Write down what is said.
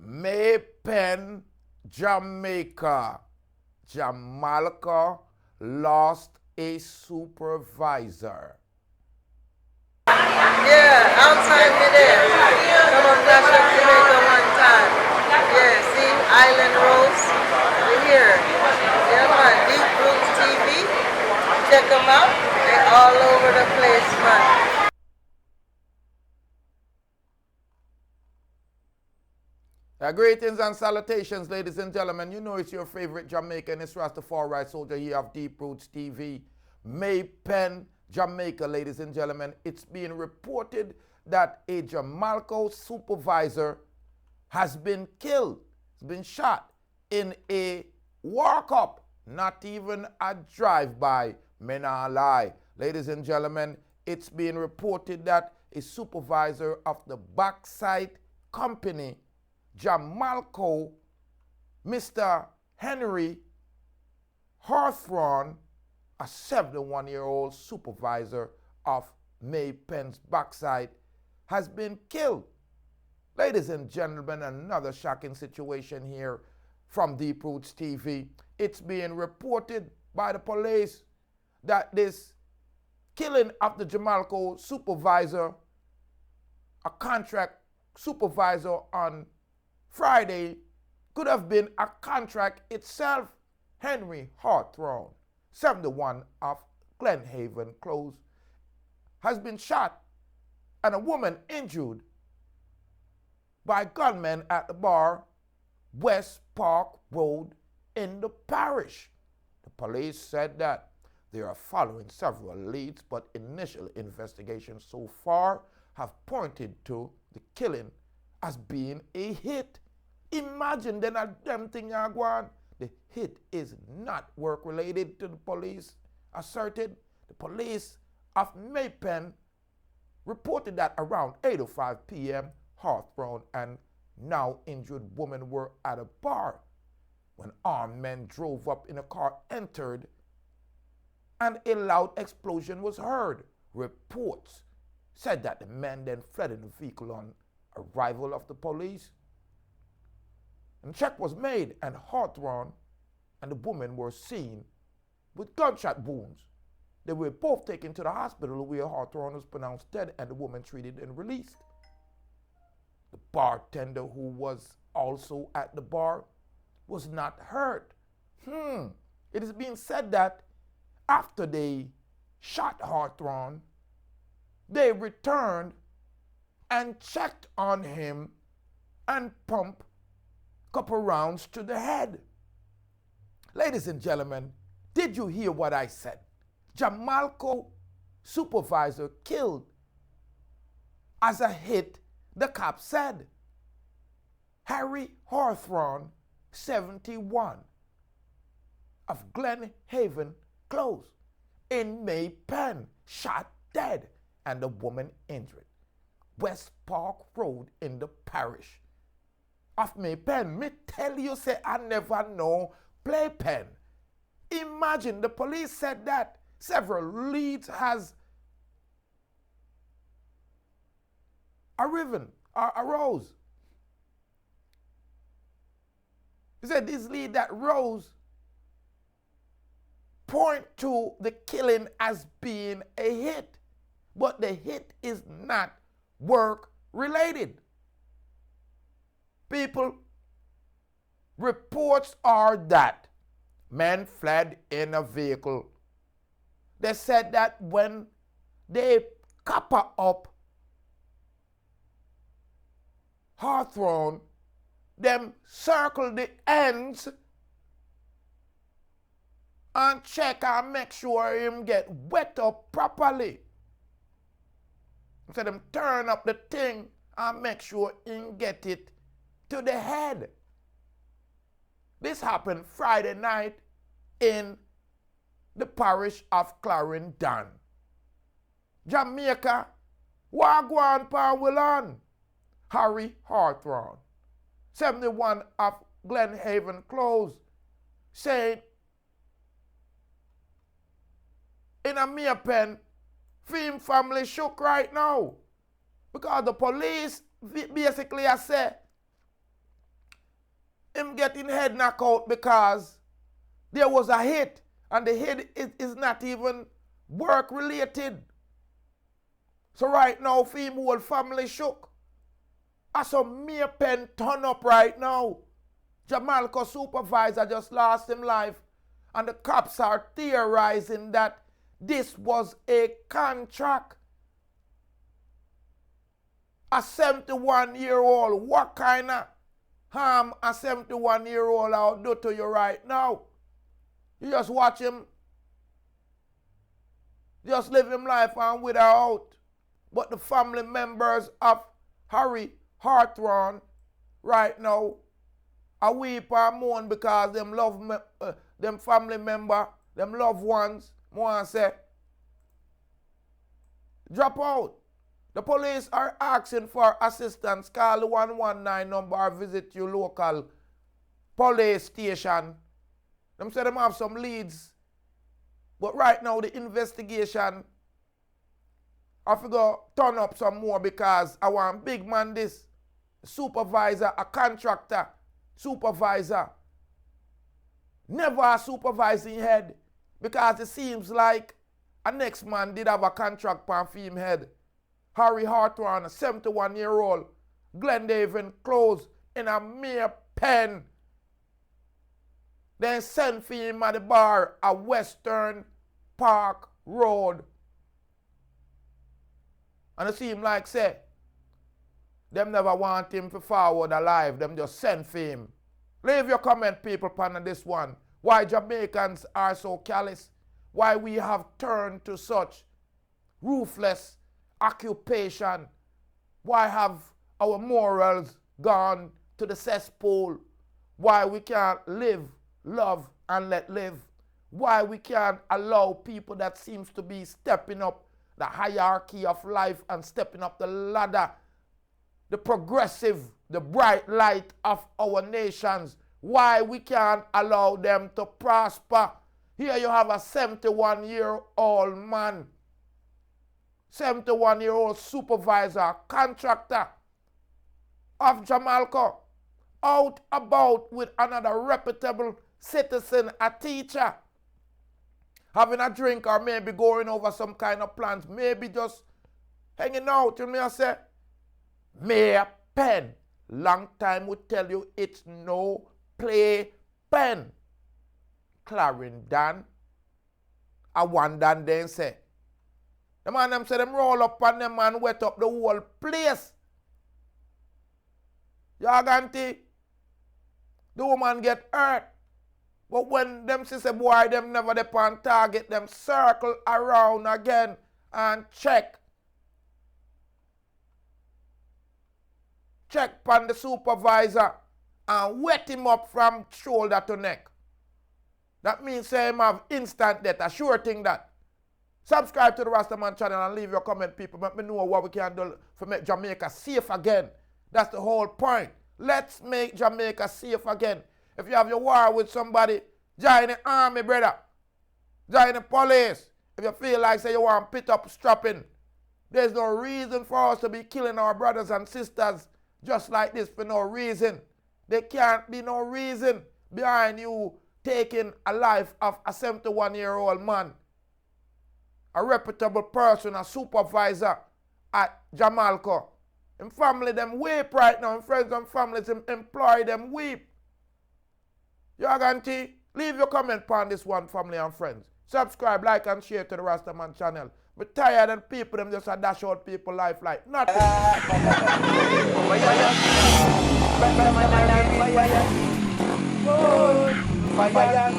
Maypen, Jamaica. Jamalco lost a supervisor. Yeah, outside midair. Come on, flash up Jamaica one time. Yeah, see, Island Rose. We're here. Yeah, man. Deep Roots TV. Check them out. They're all over the place, man. Greetings and salutations, ladies and gentlemen. You know it's your favorite Jamaican. It's Rastafari soldier here of Deep Roots TV. Maypen, Jamaica, ladies and gentlemen. It's being reported that a Jamalco supervisor has been killed, has been shot in a walk-up, not even a drive-by. Men are lie. Ladies and gentlemen, it's being reported that a supervisor of the bauxite company, Jamalco, Mr. Harry Hawthorne, a 71-year-old supervisor of Maypen's bauxite, has been killed. Ladies and gentlemen, another shocking situation here from Deep Roots TV. It's being reported by the police that this killing of the Jamalco supervisor, a contract supervisor on Friday, could have been a contract itself. Harry Hawthorne, 71 of Glenhaven Close, has been shot and a woman injured by gunmen at the bar West Park Road in the parish. The police said that they are following several leads, but initial investigations so far have pointed to the killing as being a hit. Imagine then a damn thing you go on. The hit is not work related to the police asserted. The police of Maypen reported that around 8:05 p.m. Hawthorne and now injured woman were at a bar when armed men drove up in a car, entered, and a loud explosion was heard. Reports said that the men then fled in the vehicle on arrival of the police. And check was made, and Hawthorne and the woman were seen with gunshot wounds. They were both taken to the hospital where Hawthorne was pronounced dead and the woman treated and released. The bartender, who was also at the bar, was not hurt. It is being said that after they shot Hawthorne, they returned and checked on him and pumped a couple rounds to the head. Ladies and gentlemen, did you hear what I said? Jamalco supervisor killed as a hit, the cop said. Harry Hawthorne, 71, of Glenhaven Close in Maypen, shot dead and the woman injured. West Park Road in the parish of Maypen. Me tell you, say I never know playpen. Imagine, the police said that several leads has arose. He said this lead that rose point to the killing as being a hit, but the hit is not work related. People, reports are that men fled in a vehicle. They said that when they copper up Hawthorne, them circle the ends and check and make sure him get wet up properly. So them turn up the thing and make sure him get it to the head. This happened Friday night in the parish of Clarendon, Jamaica. Wagwan Pawilon. Harry Hawthorne, 71 of Glenhaven Close, saying in a Maypen, film family shook right now because the police basically have said him getting head knocked out because there was a hit, and the hit is not even work related. So right now, him whole family shook. As some mere pen turn up right now. Jamalco supervisor just lost his life, and the cops are theorizing that this was a contract. A 71-year-old, what kind of harm a 71-year-old will do to you right now? You just watch him, just live him life and wither out. But the family members of Harry Hawthorne right now are weep and mourn because them love them family member, them loved ones, want to say, drop out. The police are asking for assistance. Call the 119 number or visit your local police station. Them say them have some leads. But right now the investigation, I figure turn up some more because I want big man this. Supervisor, a contractor, supervisor. Never a supervising head because it seems like a next man did have a contract on him head. Harry Hawthorne, a 71-year-old, Glenhaven Close in a mere pen. Then sent for him at the bar at Western Park Road. And it seems like, say, them never want him to forward alive. Them just send for him. Leave your comment, people, on this one. Why Jamaicans are so callous. Why we have turned to such ruthless occupation. Why have our morals gone to the cesspool? Why we can't live, love, and let live? Why we can't allow people that seems to be stepping up the hierarchy of life and stepping up the ladder, the progressive, the bright light of our nations? Why we can't allow them to prosper? Here you have a 71-year-old man, 71-year-old supervisor, contractor of Jamalco, out about with another reputable citizen, a teacher, having a drink or maybe going over some kind of plans, maybe just hanging out. You know, I say, Mayor Pen, long time we tell you it's no play pen. Clarendon, I wonder then say, the man them say them roll up and them man wet up the whole place. Yaganti, the woman get hurt. But when them say boy, them never depend target, them circle around again and check. Check on the supervisor and wet him up from shoulder to neck. That means say him have instant death, a sure thing that. Subscribe to the Rastaman channel and leave your comment, people. Let me know what we can do to make Jamaica safe again. That's the whole point. Let's make Jamaica safe again. If you have your war with somebody, join the army, brother. Join the police. If you feel like say you want pit up strapping, there's no reason for us to be killing our brothers and sisters just like this for no reason. There can't be no reason behind you taking a life of a 71-year-old man, a reputable person, a supervisor at Jamalco. And family them weep right now. And friends and families employ them weep. Yaganti, leave your comment on this one, family and friends. Subscribe, like, and share to the Rastaman channel. We're tired of people, them just a dash out people life like nothing. Fire,